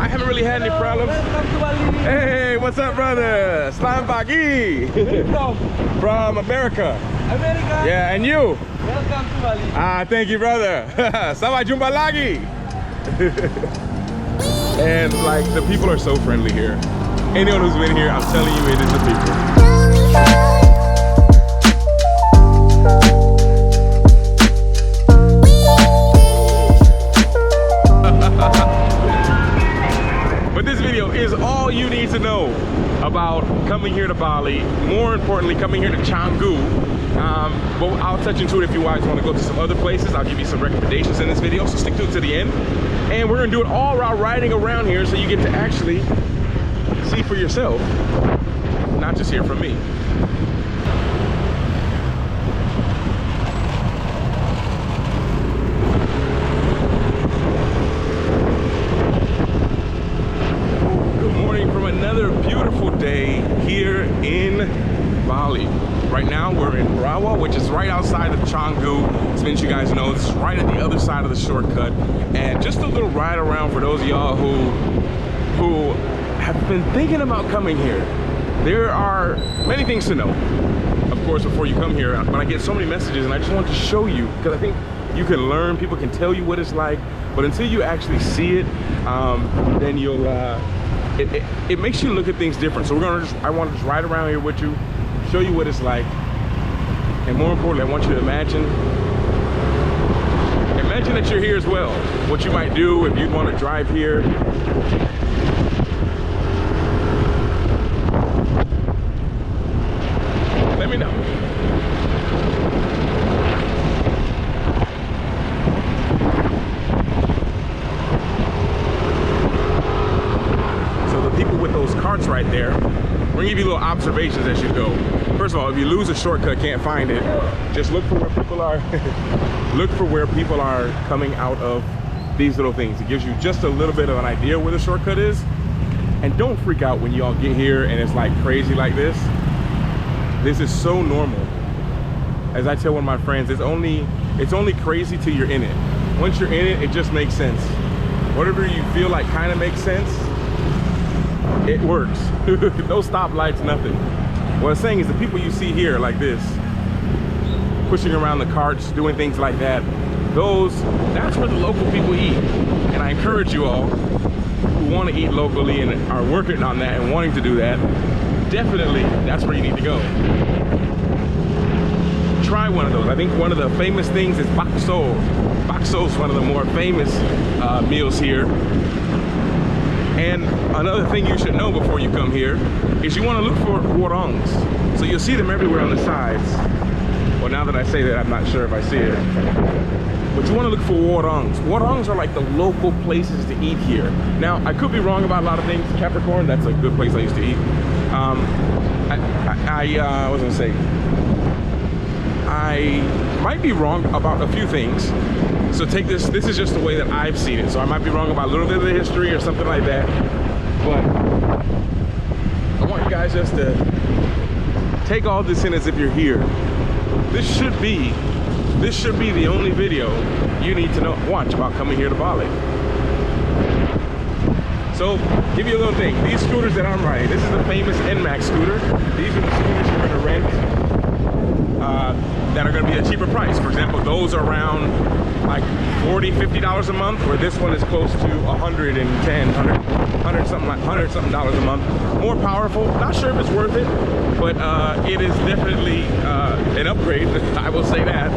I haven't really had any problems. Welcome to Bali. Hey, what's up, brother? Selamat pagi. From America. America. Yeah, and you? Welcome to Bali. Ah, thank you, brother. Sampai jumpa lagi. And like, the people are so friendly here. Anyone who's been here, I'm telling you, it is the people. But this video is all you need to know about coming here to Bali. More importantly, coming here to Canggu. But I'll touch into it if you guys want to go to some other places. I'll give you some recommendations in this video, so stick to it to the end. And we're gonna do it all while riding around here, so you get to actually see for yourself, not just hear from me. Good morning from another beautiful day here in Bali. Right now we're in Rawa, which is right outside of Canggu. As many of you guys know, this is right at the other side of the shortcut. And just a little ride around for those of y'all who have been thinking about coming here. There are many things to know, of course, before you come here. But I get so many messages, and I just want to show you, because I think you can learn, people can tell you what it's like, but until you actually see it, then you'll it makes you look at things different. So I want to just ride around here with you, show you what it's like, and more importantly, I want you to imagine that you're here as well. What you might do if you'd want to drive here. Let me know. So the people with those carts right there, we're gonna give you little observations as you go. First of all, if you lose a shortcut, can't find it, just look for where people are. Look for where people are coming out of these little things. It gives you just a little bit of an idea where the shortcut is. And don't freak out when y'all get here and it's like crazy like this. This is so normal. As I tell one of my friends, it's only crazy till you're in it. Once you're in it, it just makes sense. Whatever you feel like kind of makes sense, it works. No stoplights, nothing. What I'm saying is the people you see here like this, pushing around the carts, doing things like that, that's where the local people eat. And I encourage you all who want to eat locally and are working on that and wanting to do that, definitely that's where you need to go. Try one of those. I think one of the famous things is bakso. Bakso is one of the more famous meals here. And another thing you should know before you come here is you want to look for warongs. So you'll see them everywhere on the sides. Well, now that I say that, I'm not sure if I see it. But you want to look for warongs. Warongs are like the local places to eat here. Now, I could be wrong about a lot of things. Capricorn, that's a good place I used to eat. I was gonna say, I might be wrong about a few things. So take this is just the way that I've seen it. So I might be wrong about a little bit of the history or something like that. But I want you guys just to take all this in as if you're here. This should be the only video you need to watch about coming here to Bali. So, give you a little thing. These scooters that I'm riding, this is the famous NMAX scooter. These are the scooters you're gonna rent that are gonna be a cheaper price. For example, those are around like $40, $50 a month, where this one is close to $110, $100 something dollars a month. More powerful. Not sure if it's worth it, but it is definitely an upgrade. I will say that.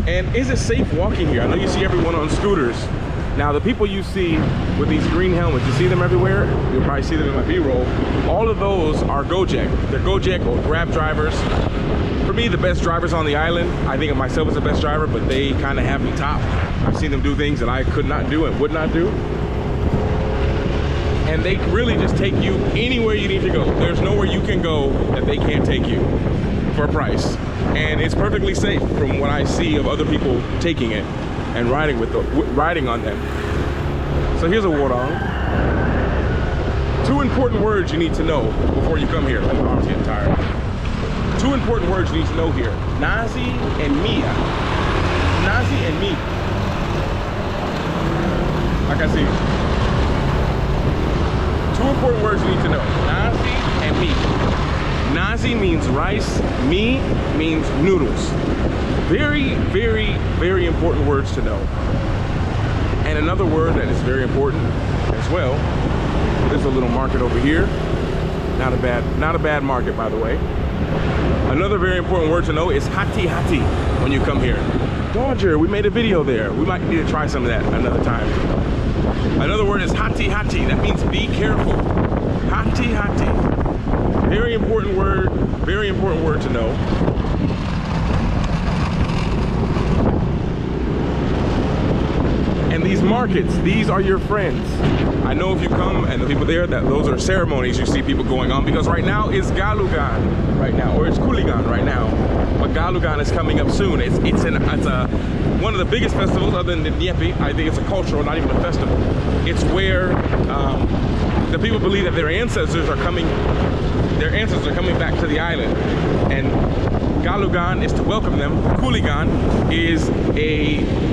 And is it safe walking here? I know you see everyone on scooters. Now, the people you see with these green helmets, you see them everywhere. You'll probably see them in my B-roll. All of those are Gojek. They're Gojek or Grab drivers. For me, the best drivers on the island, I think of myself as the best driver, but they kind of have me top. I've seen them do things that I could not do and would not do. And they really just take you anywhere you need to go. There's nowhere you can go that they can't take you for a price. And it's perfectly safe from what I see of other people taking it and riding on them. So here's a warthog. 2 important words you need to know before you come here. My arm's getting tired. 2 important words you need to know here. Nasi and Mia. Nasi and Mia. Like I see. two important words you need to know: nasi and mi. Nasi means rice, mi means noodles. Very, very, very important words to know. And another word that is very important as well, there's a little market over here. Not a bad market, by the way. Another very important word to know is hati hati when you come here. Dodger, we made a video there. We might need to try some of that another time. Another word is hati hati. That means be careful. Hati hati. Very important word to know. And these markets, these are your friends. I know if you come and the people there, that those are ceremonies you see people going on, because right now is Galugan right now, or it's Kuligan right now. But Galugan is coming up soon. It's one of the biggest festivals other than the Nyepi. I think it's a cultural, not even a festival. It's where the people believe that their ancestors are coming back to the island. And Galugan is to welcome them. Kuligan is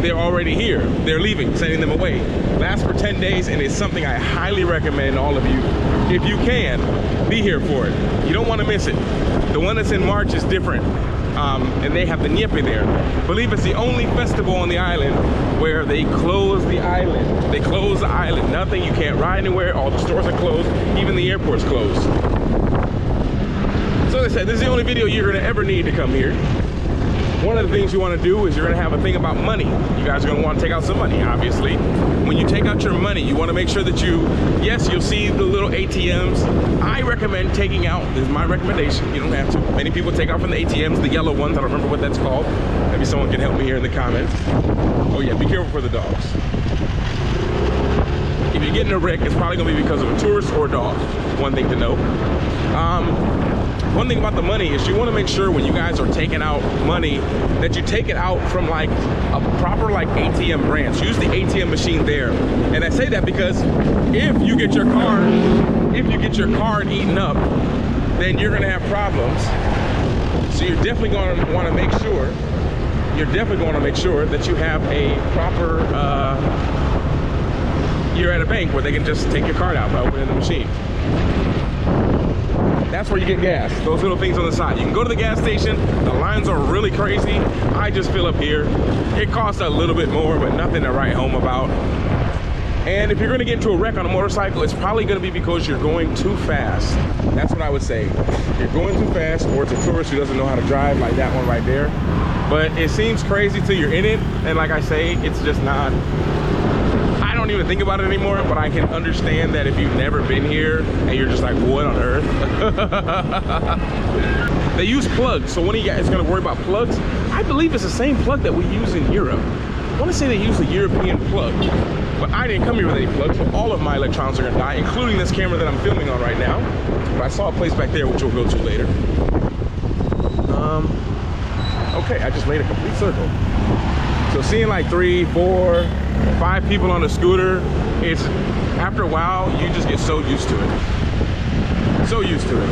they're already here. They're leaving, sending them away. Lasts for 10 days, and it's something I highly recommend all of you, if you can, be here for it. You don't want to miss it. The one that's in March is different, and they have the Nyepe there. I believe it's the only festival on the island where they close the island. They close the island. Nothing, you can't ride anywhere. All the stores are closed. Even the airport's closed. So as I said, this is the only video you're gonna ever need to come here. One of the things you want to do is you're gonna have a thing about money. You guys are gonna want to take out some money, obviously. When you take out your money, you want to make sure that yes, you'll see the little ATMs. I recommend taking out, this is my recommendation, you don't have to. Many people take out from the ATMs, the yellow ones, I don't remember what that's called. Maybe someone can help me here in the comments. Oh yeah, be careful for the dogs. If you get in a wreck, it's probably gonna be because of a tourist or a dog. One thing to know. One thing about the money is you want to make sure when you guys are taking out money that you take it out from like a proper like ATM branch. Use the ATM machine there. And I say that because if you get your card eaten up, then you're gonna have problems. So you're definitely going to want to make sure that you have a proper you're at a bank where they can just take your card out by opening the machine. That's where you get gas, those little things on the side. You can go to the gas station, the lines are really crazy. I just fill up here. It costs a little bit more, but nothing to write home about. And if you're gonna get into a wreck on a motorcycle, it's probably gonna be because you're going too fast. That's what I would say. You're going too fast, or it's a tourist who doesn't know how to drive, like that one right there. But it seems crazy till you're in it, and like I say, it's just not, I don't even think about it anymore, but I can understand that if you've never been here and you're just like, what on earth? They use plugs, so when you guys gonna worry about plugs, I believe it's the same plug that we use in Europe. I wanna say they use the European plug, but I didn't come here with any plugs, so all of my electronics are gonna die, including this camera that I'm filming on right now. But I saw a place back there, which we'll go to later. Okay, I just made a complete circle. So seeing like 3, 4, 5 people on a scooter, it's, after a while, you just get so used to it. So used to it.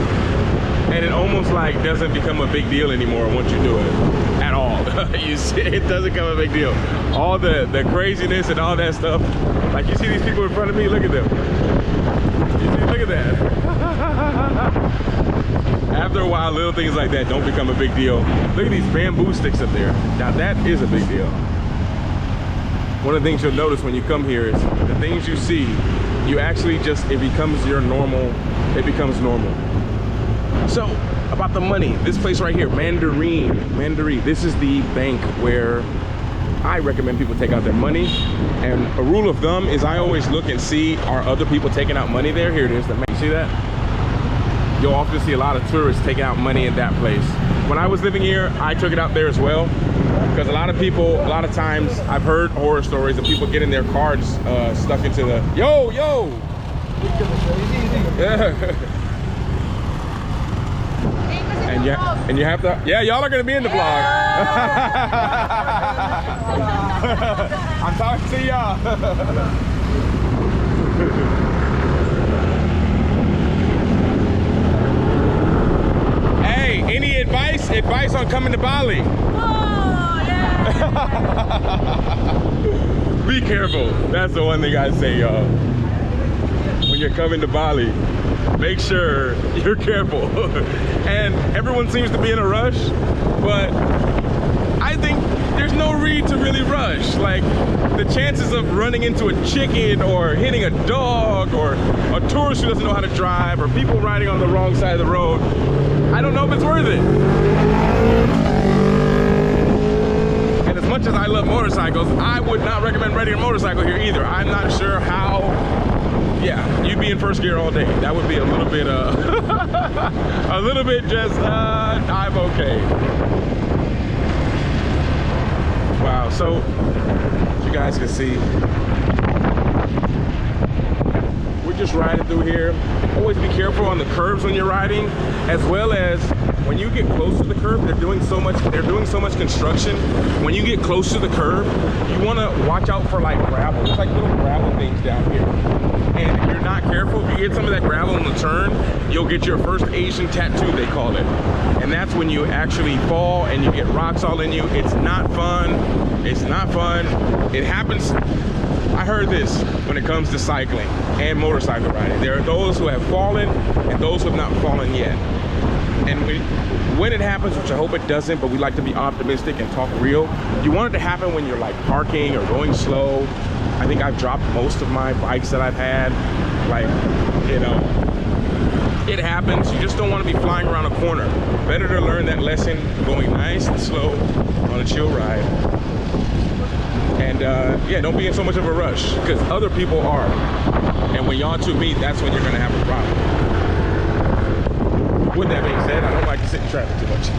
And it almost like doesn't become a big deal anymore once you do it at all. You see, it doesn't become a big deal. All the craziness and all that stuff. Like you see these people in front of me, look at them. You see, look at that. After a while, little things like that don't become a big deal. Look at these bamboo sticks up there. Now that is a big deal. One of the things you'll notice when you come here is the things you see, you actually just, it becomes your normal, it becomes normal. So, about the money, this place right here, Mandarin, this is the bank where I recommend people take out their money. And a rule of thumb is I always look and see, are other people taking out money there? Here it is, you see that? You'll often see a lot of tourists taking out money in that place. When I was living here, I took it out there as well. Because a lot of people, a lot of times, I've heard horror stories of people getting their cards stuck into the, yo! Yeah. And you have to, yeah, y'all are gonna be in the vlog. I'm talking to y'all. Hey, any advice on coming to Bali? Be careful. That's the one thing I say, y'all. When when you're coming to Bali. Make sure you're careful. And everyone seems to be in a rush, but I think there's no need to really rush. Like, the chances of running into a chicken or hitting a dog or a tourist who doesn't know how to drive or people riding on the wrong side of the road, I don't know if it's worth it. And as much as I love motorcycles, I would not recommend riding a motorcycle here either. I'm not sure how. Yeah, you'd be in first gear all day. That would be a little bit, a little bit just, I'm okay. Wow, so as you guys can see, we're just riding through here. Always be careful on the curves when you're riding, as well as when you get close to the curb. They're doing so much construction. When you get close to the curb, you want to watch out for like gravel. There's like little gravel things down here. And if you're not careful, if you hit some of that gravel in the turn, you'll get your first Asian tattoo, they call it. And that's when you actually fall and you get rocks all in you. It's not fun. It's not fun. It happens. I heard this when it comes to cycling and motorcycle riding. There are those who have fallen and those who have not fallen yet. And when it happens, which I hope it doesn't, but we like to be optimistic and talk real, you want it to happen when you're like parking or going slow. I think I've dropped most of my bikes that I've had. Like, you know, it happens. You just don't want to be flying around a corner. Better to learn that lesson going nice and slow on a chill ride. And yeah, don't be in so much of a rush, because other people are. And when y'all two meet, that's when you're gonna have a problem. With that being said, I don't like to sit in traffic too much.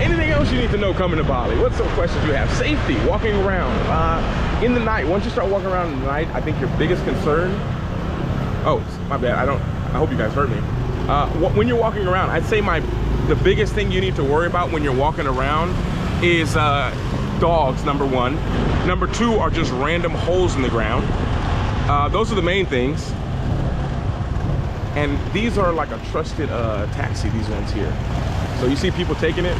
Anything else you need to know coming to Bali? What's some questions you have? Safety, walking around. In the night, once you start walking around in the night, I think your biggest concern, oh, my bad, I hope you guys heard me. When you're walking around, I'd say the biggest thing you need to worry about when you're walking around is dogs, number one. Number two are just random holes in the ground. Those are the main things. And these are like a trusted taxi, these ones here. So you see people taking it.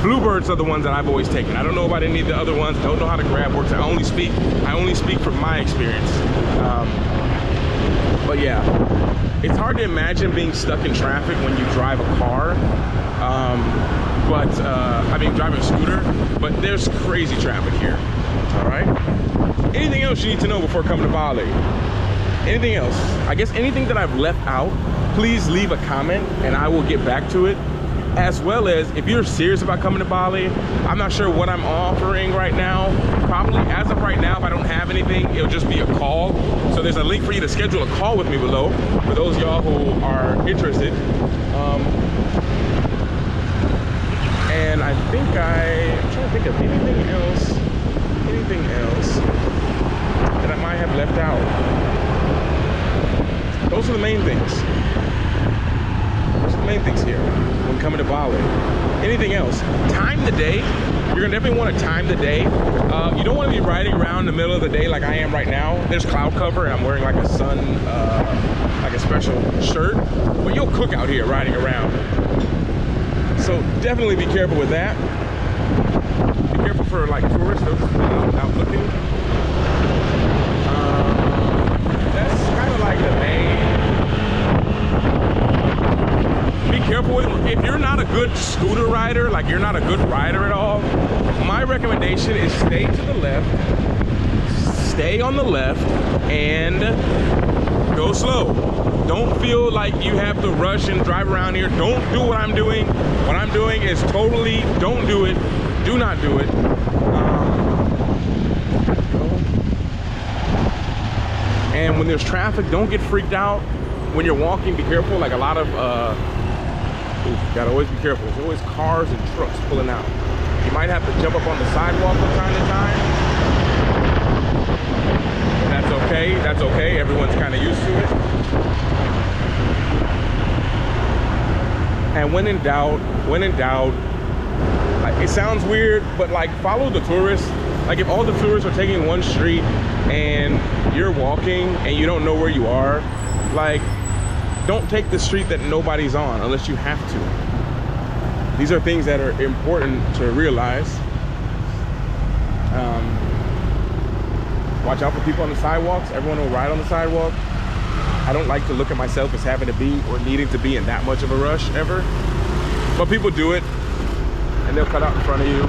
Bluebirds are the ones that I've always taken. I don't know about any of the other ones. Don't know how to grab works. I only speak from my experience. But yeah, it's hard to imagine being stuck in traffic when you drive a car. I mean, driving a scooter. But there's crazy traffic here. All right. Anything else you need to know before coming to Bali? Anything else? I guess anything that I've left out, please leave a comment and I will get back to it. As well as, if you're serious about coming to Bali, I'm not sure what I'm offering right now. Probably, as of right now, if I don't have anything, it'll just be a call. So there's a link for you to schedule a call with me below, for those of y'all who are interested. And I think I'm trying to think of anything else that I might have left out. Those are the main things. Those are the main things here when coming to Bali. Anything else? Time the day. You're gonna definitely want to time the day. You don't want to be riding around in the middle of the day like I am right now. There's cloud cover and I'm wearing like a like a special shirt. But you'll cook out here riding around. So definitely be careful with that. Be careful for like tourists, those out looking. That's kind of like the main. Be careful with, if you're not a good scooter rider, like you're not a good rider at all, my recommendation is stay to the left, stay on the left, and go slow. Don't feel like you have to rush and drive around here. Don't do what I'm doing. What I'm doing is totally, don't do it. Do not do it. And when there's traffic, don't get freaked out. When you're walking, be careful. Like a lot of, you gotta always be careful. There's always cars and trucks pulling out. You might have to jump up on the sidewalk from time to time. That's okay, that's okay. Everyone's kind of used to it. And when in doubt, like, it sounds weird, but like follow the tourists. Like if all the tourists are taking one street and you're walking and you don't know where you are, like, don't take the street that nobody's on unless you have to. These are things that are important to realize. Watch out for people on the sidewalks. Everyone will ride on the sidewalk. I don't like to look at myself as having to be or needing to be in that much of a rush ever. But people do it, and they'll cut out in front of you.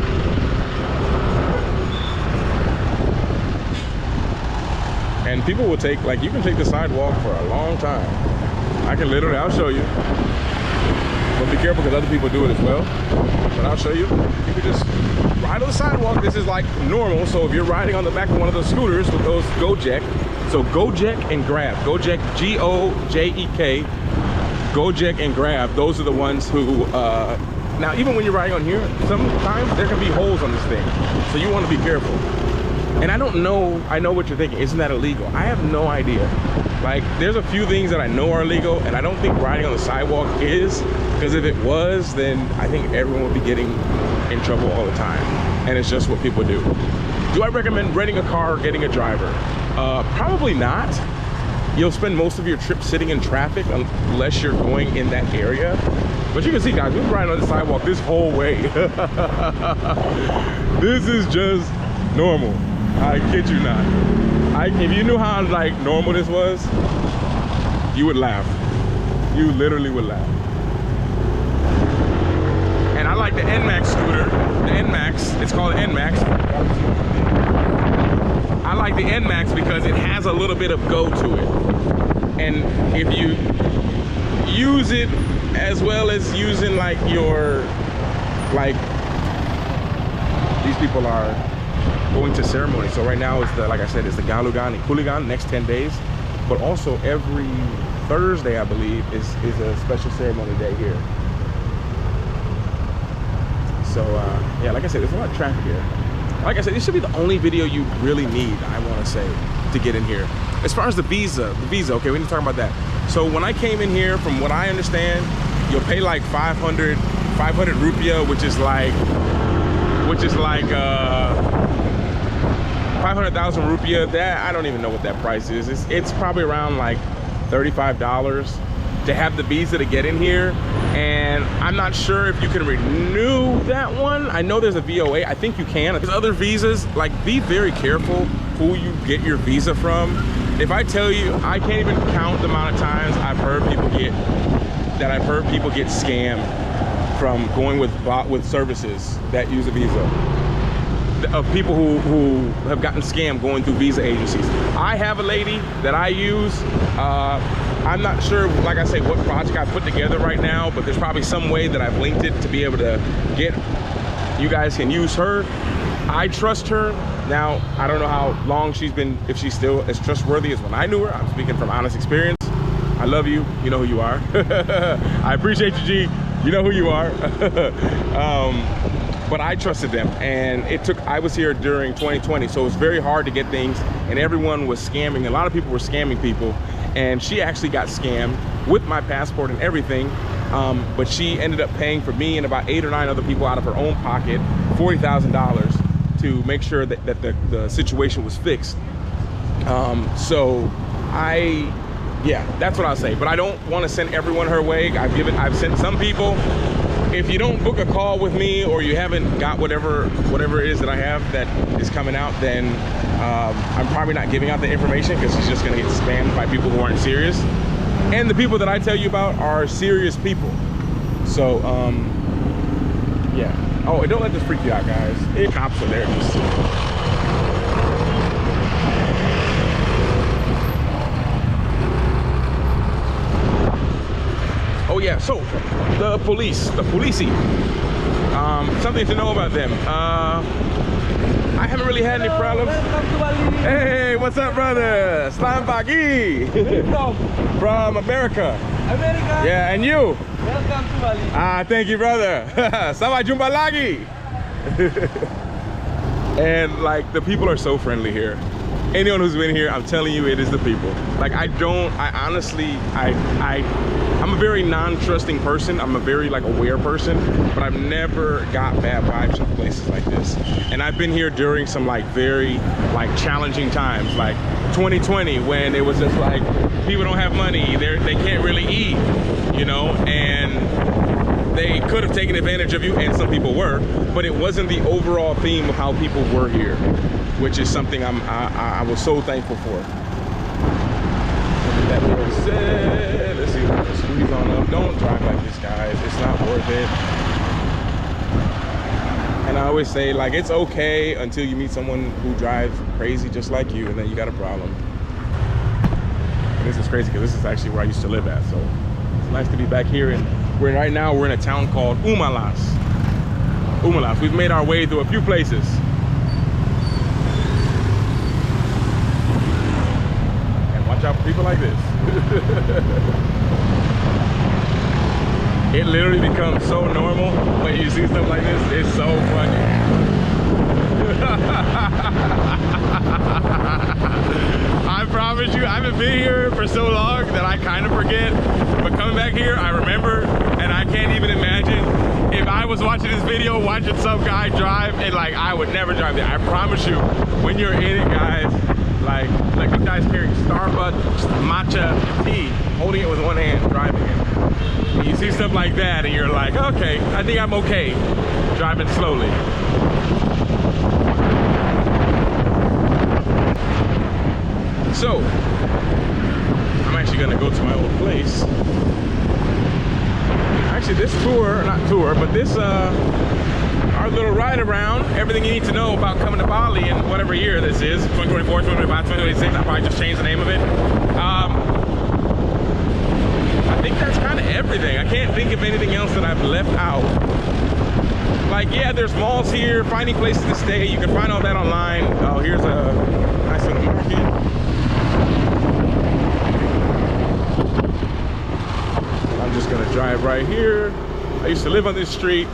And people will take, like, you can take the sidewalk for a long time. I can literally, I'll show you. But be careful because other people do it as well. But I'll show you. You can just ride on the sidewalk. This is like normal. So if you're riding on the back of one of those scooters with those Gojek, so Gojek and Grab, Gojek, G-O-J-E-K, Gojek and Grab, those are the ones who, now even when you're riding on here, sometimes there can be holes on this thing. So you want to be careful. And I don't know, I know what you're thinking, isn't that illegal? I have no idea. Like, there's a few things that I know are illegal, and I don't think riding on the sidewalk is, because if it was, then I think everyone would be getting in trouble all the time. And it's just what people do. Do I recommend renting a car or getting a driver? Probably not. You'll spend most of your trip sitting in traffic unless you're going in that area. But you can see, guys, we've been riding on the sidewalk this whole way. This is just normal. I kid you not. If you knew how like normal this was, you would laugh. You literally would laugh. And I like the NMAX scooter. The NMAX, it's called NMAX. I like the NMAX because it has a little bit of go to it. And if you use it as well as using like your, like, these people are going to ceremony. So right now is the, like I said, it's the Galugan and Kuligan, next 10 days. But also every Thursday, I believe, is a special ceremony day here. So yeah, like I said, there's a lot of traffic here. Like I said, this should be the only video you really need, I want to say, to get in here. As far as the visa, okay, we need to talk about that. So when I came in here, from what I understand, you'll pay like 500 rupiah, which is like 500,000 rupiah. That, I don't even know what that price is. It's probably around like $35 to have the visa to get in here. And I'm not sure if you can renew that one. I know there's a VOA, I think you can. There's other visas, like, be very careful who you get your visa from. If I tell you, I can't even count the amount of times I've heard people get scammed from going with services that use a visa. Of people who have gotten scammed going through visa agencies. I have a lady that I use. I'm not sure, like I say, what project I put together right now, but there's probably some way that I've linked it to be able to get, you guys can use her. I trust her. Now, I don't know how long she's been, if she's still as trustworthy as when I knew her. I'm speaking from honest experience. I love you. You know who you are. I appreciate you, G. You know who you are. But I trusted them, and I was here during 2020, so it was very hard to get things, and everyone was scamming. A lot of people were scamming people, and she actually got scammed with my passport and everything, but she ended up paying for me and about 8 or 9 other people out of her own pocket $40,000 to make sure that the situation was fixed. Yeah, that's what I'll say. But I don't want to send everyone her way. I've sent some people. If you don't book a call with me, or you haven't got whatever it is that I have that is coming out, then I'm probably not giving out the information, because she's just gonna get spammed by people who aren't serious. And the people that I tell you about are serious people. So yeah. Oh, and don't let this freak you out, guys. Cops are there. Oh yeah, so the policey, something to know about them. I haven't really had any problems. Welcome to Bali. Hey, what's up, brother? Selamat pagi. From America. America. Yeah, and you? Welcome to Bali. Ah, thank you, brother. Sampai jumpa lagi. And like, the people are so friendly here. Anyone who's been here, I'm telling you, it is the people. Like, I'm a very non-trusting person. I'm a very like aware person, but I've never got bad vibes from places like this. And I've been here during some like very like challenging times, like 2020, when it was just like, people don't have money, they can't really eat, you know, and they could have taken advantage of you, and some people were, but it wasn't the overall theme of how people were here, which is something I was so thankful for. That being said, let's see, let's squeeze on up. Don't drive like this, guys. It's not worth it. And I always say, like, it's okay until you meet someone who drives crazy just like you, and then you got a problem. And this is crazy because this is actually where I used to live at, so it's nice to be back here. And right now we're in a town called Umalas. Umalas. We've made our way through a few places. And watch out for people like this. It literally becomes so normal when you see stuff like this. It's so funny. I promise you, I haven't been here for so long that I kind of forget. But coming back here, I remember, and I can't even imagine if I was watching this video, watching some guy drive, and like I would never drive there. I promise you, when you're in it, guys, like you guys carrying Starbucks matcha tea, holding it with one hand, driving it. And you see stuff like that, and you're like, okay, I think I'm okay driving slowly. So, I'm actually gonna go to my old place. Actually, this tour, not tour, but this, our little ride around, everything you need to know about coming to Bali in whatever year this is, 2024, 2025, 2026, I probably just changed the name of it. I think that's kind of everything. I can't think of anything else that I've left out. Like, yeah, there's malls here, finding places to stay. You can find all that online. Oh, here's a nice little market. I'm just gonna drive right here. I used to live on this street.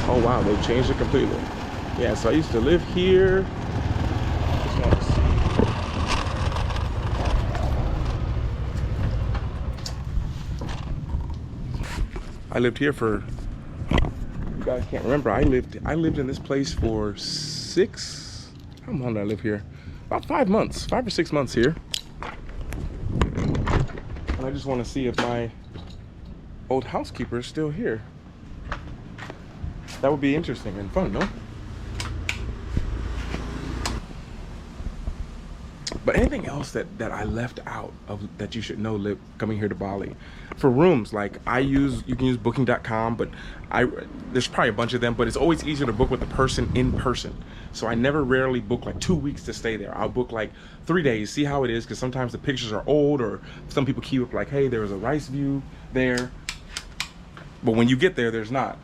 Oh wow, they changed it completely. Yeah, so I used to live here. Just want to see. I lived here for, you guys can't remember, I lived in this place for how long did I live here? About 5 months, 5 or 6 months here. And I just want to see if my old housekeeper is still here. That would be interesting and fun, no? But anything else that I left out of that you should know coming here to Bali? For rooms, like you can use booking.com, but there's probably a bunch of them, but it's always easier to book with the person in person. So I rarely book like 2 weeks to stay there. I'll book like 3 days, see how it is, because sometimes the pictures are old, or some people keep up like, hey, there was a rice view there. But when you get there, there's not.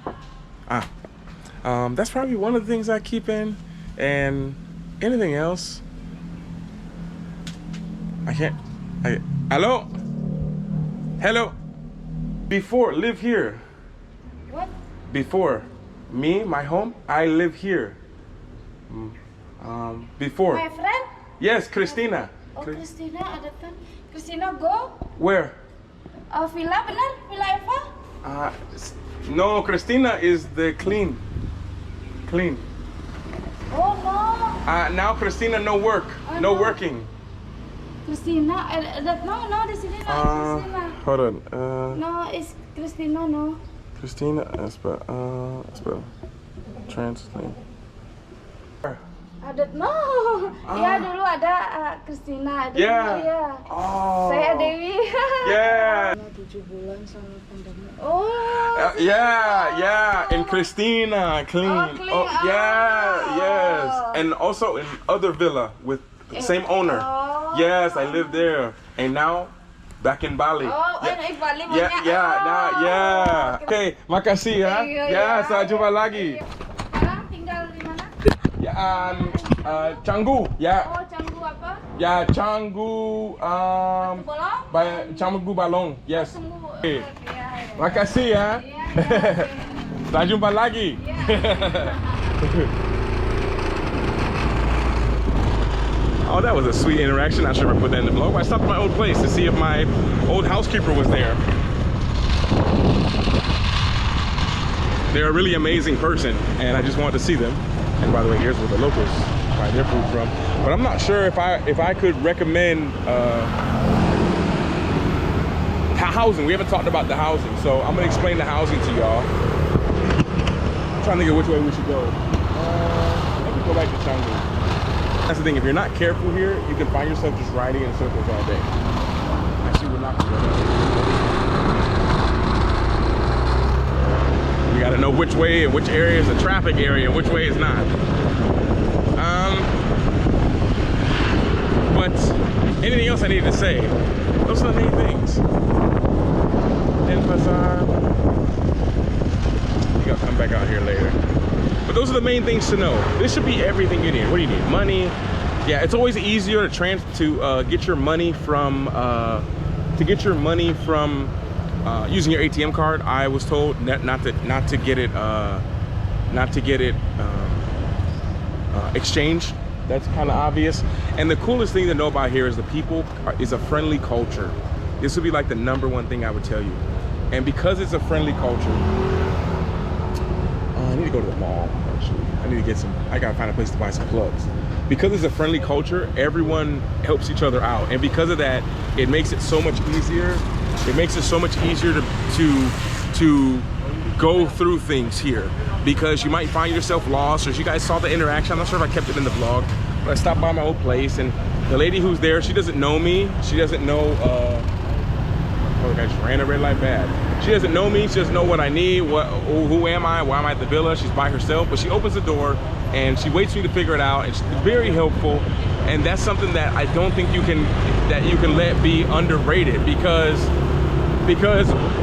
That's probably one of the things I keep in. And anything else, hello. Before, live here. What? Before, my home, I live here. Before. My friend? Yes, Christina. Oh, Christina, ada kan? Christina go? Where? Villa, benar? Villa Eva? No, Christina is the clean. Oh no. Now Christina, no work, no working. Christina, no, di sini no, Christina. Hold on. No, it's Christina, no. Christina, spell. Translate. Ada, no. Iya, dulu ada Christina. Yeah. Dulu, ya. Oh. Saya Dewi. Yeah. 7 bulan sama pandemi. Oh. Yeah. And Christina, clean. Oh, yes. And also in other villa with the same owner. Oh. Yes, I lived there. And now back in Bali. Oh, yeah. Bali Yeah. Oh. Okay, makasih ya. Ya, sampai jumpa lagi. Sekarang tinggal di mana? Ya, Canggu. Ya. Oh, Canggu apa? Ya, Canggu. Bolong? Canggu Balong. Yes. Canggu. Okay. Iya. Makasih ya. Sampai jumpa lagi. Oh, that was a sweet interaction. Not sure if I put that in the vlog, but I stopped at my old place to see if my old housekeeper was there. They're a really amazing person, and I just wanted to see them. And by the way, here's where the locals buy their food from. But I'm not sure if I could recommend housing. We haven't talked about the housing, so I'm gonna explain the housing to y'all. I'm trying to think of which way we should go. Let me go back to Changi. That's the thing, if you're not careful here, you can find yourself just riding in circles all day. Actually, we're not gonna go. You gotta know which way and which area is a traffic area and which way is not. But anything else I need to say? Those are the main things. Den Bazaar. You gotta come back out here later. But those are the main things to know. This should be everything you need. What do you need? Money. Yeah, it's always easier to get your money from using your ATM card. I was told not to get it exchanged. That's kind of obvious. And the coolest thing to know about here is the people is a friendly culture. This would be like the #1 thing I would tell you. And because it's a friendly culture, I need to go to the mall, actually. I gotta find a place to buy some plugs. Because it's a friendly culture, everyone helps each other out. And because of that, it makes it so much easier. It makes it so much easier to go through things here. Because you might find yourself lost, or as you guys saw the interaction, I'm not sure if I kept it in the vlog, but I stopped by my old place, and the lady who's there, she doesn't know me. She doesn't know, oh, I just ran a red light bad. She doesn't know me, she doesn't know what I need, who am I, why am I at the villa. She's by herself, but she opens the door and she waits for me to figure it out, and she's very helpful. And that's something that I don't think you can let be underrated, because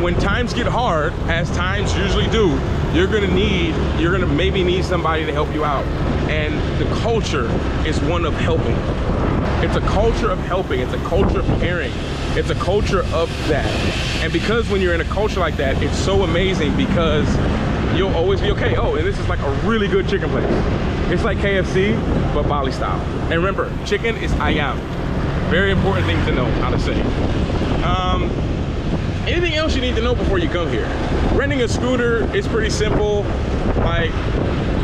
when times get hard, as times usually do, you're gonna maybe need somebody to help you out. And the culture is one of helping. It's a culture of helping. It's a culture of caring. It's a culture of that. And because when you're in a culture like that, it's so amazing, because you'll always be okay. Oh, and this is like a really good chicken place. It's like KFC, but Bali style. And remember, chicken is ayam. Very important thing to know how to say. Anything else you need to know before you come here? Renting a scooter is pretty simple. Like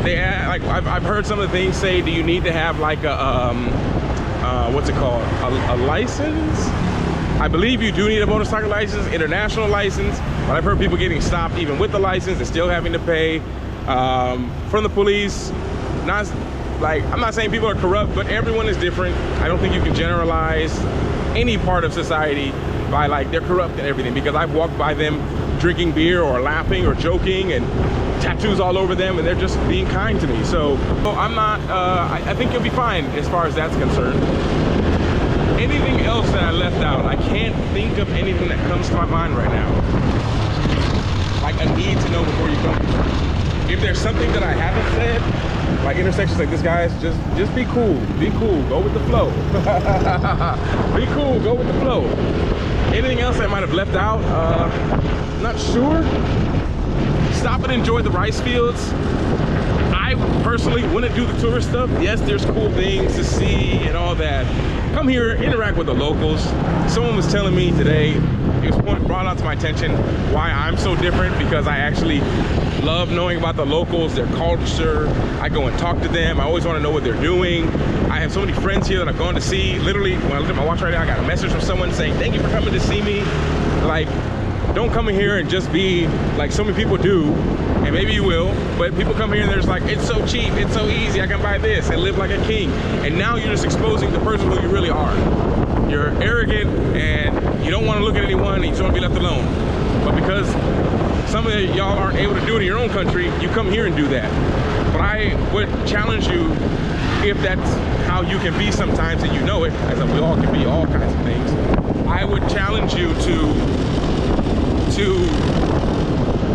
I've heard some of the things say, do you need to have like a what's it called? A license? I believe you do need a motorcycle license, international license, but I've heard people getting stopped even with the license and still having to pay from the police. I'm not saying people are corrupt, but everyone is different. I don't think you can generalize any part of society by like they're corrupt and everything, because I've walked by them drinking beer or laughing or joking and tattoos all over them, and they're just being kind to me. So I'm not, I think you'll be fine as far as that's concerned. Anything else that I left out? I can't think of anything that comes to my mind right now. Like a need to know before you come. If there's something that I haven't said, like intersections like this, guys, just be cool. Be cool. Go with the flow. Be cool. Go with the flow. Anything else I might have left out? Not sure. Stop and enjoy the rice fields. I personally wouldn't do the tourist stuff. Yes, there's cool things to see and all that. Come here, interact with the locals. Someone was telling me today, it was brought out to my attention why I'm so different, because I actually love knowing about the locals, their culture. I go and talk to them. I always want to know what they're doing. I have so many friends here that I've gone to see. Literally, when I look at my watch right now, I got a message from someone saying, thank you for coming to see me. Like, don't come in here and just be like so many people do, and maybe you will, but people come here and there's like, it's so cheap, it's so easy, I can buy this and live like a king. And now you're just exposing the person who you really are. You're arrogant and you don't want to look at anyone and you just want to be left alone. But because some of y'all aren't able to do it in your own country, you come here and do that. But I would challenge you, if that's how you can be sometimes and you know it, as we all can be all kinds of things, I would challenge you to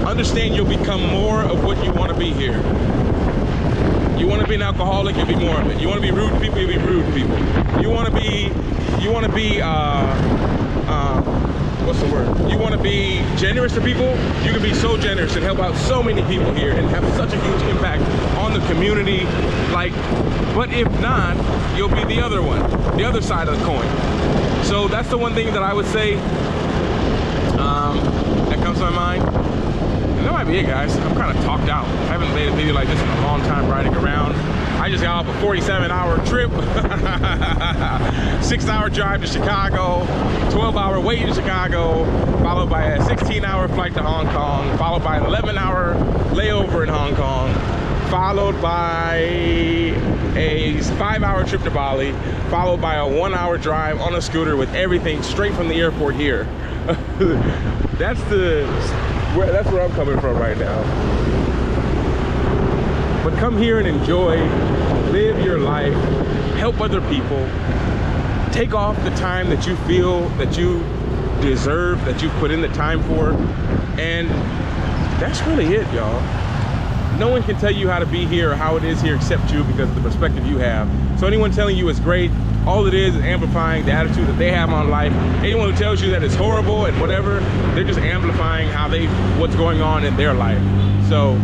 understand you'll become more of what you want to be here. You want to be an alcoholic, you'll be more of it. You want to be rude to people, you'll be rude to people. You want to be what's the word? You want to be generous to people, you can be so generous and help out so many people here and have such a huge impact on the community. Like, but if not, you'll be the other one, the other side of the coin. So that's the one thing that I would say that comes to my mind. that might be it, guys. I'm kind of talked out. I haven't made a video like this in a long time riding around. I just got off a 47-hour trip, 6-hour drive to Chicago, 12-hour wait in Chicago, followed by a 16-hour flight to Hong Kong, followed by an 11-hour layover in Hong Kong, followed by a 5-hour trip to Bali, followed by a 1-hour drive on a scooter with everything straight from the airport here. That's where I'm coming from right now. But come here and enjoy, live your life, help other people, take off the time that you feel that you deserve, that you put in the time for, and that's really it, y'all. No one can tell you how to be here or how it is here except you, because of the perspective you have. So anyone telling you it's great, all it is amplifying the attitude that they have on life. Anyone who tells you that it's horrible and whatever, they're just amplifying what's going on in their life. So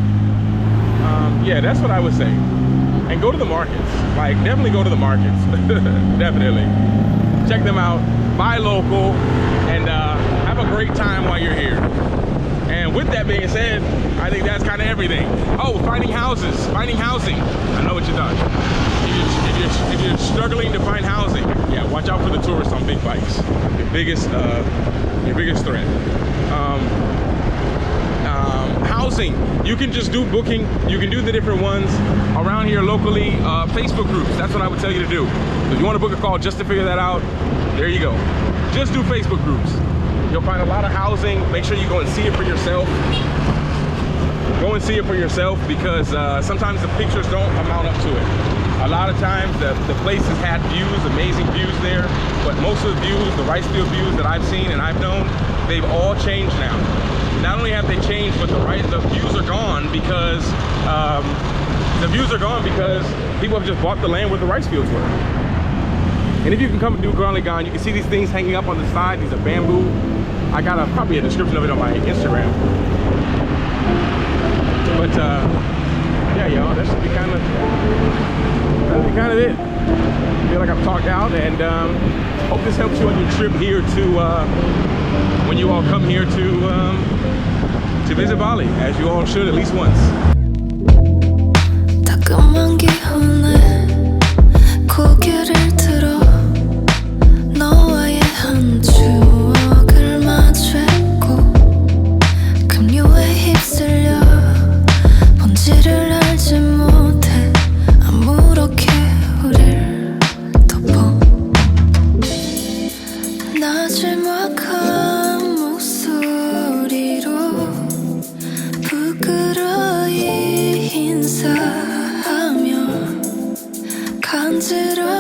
yeah, that's what I would say. And go to the markets. Like, definitely go to the markets. Definitely. Check them out, buy local, and have a great time while you're here. And with that being said, I think that's kind of everything. Oh, finding housing. I know what you're done. If you're struggling to find housing, yeah, watch out for the tourists on big bikes. Your biggest threat. Housing, you can just do booking. You can do the different ones around here locally. Facebook groups, that's what I would tell you to do. If you want to book a call just to figure that out, there you go. Just do Facebook groups. You'll find a lot of housing. Make sure you go and see it for yourself. Go and see it for yourself, because sometimes the pictures don't amount up to it. A lot of times the place has had views, amazing views there, but most of the views, the rice field views that I've seen and I've known, they've all changed now. Not only have they changed, but the views are gone because people have just bought the land where the rice fields were. And if you can come to Garligan, you can see these things hanging up on the side. These are bamboo. I got probably a description of it on my Instagram. But yeah, y'all, that should be kind of it. I feel like I've talked out, and hope this helps you on your trip here to when you all come here to visit Bali, as you all should at least once. 따끔한 기운에 고개를 들어 너와의 한 추억을 마주했고 급류에 휩쓸려 본질을 알지 못해 아무렇게 우릴 덮어 나지막한 목소리로 부끄러이 인사하며 간지러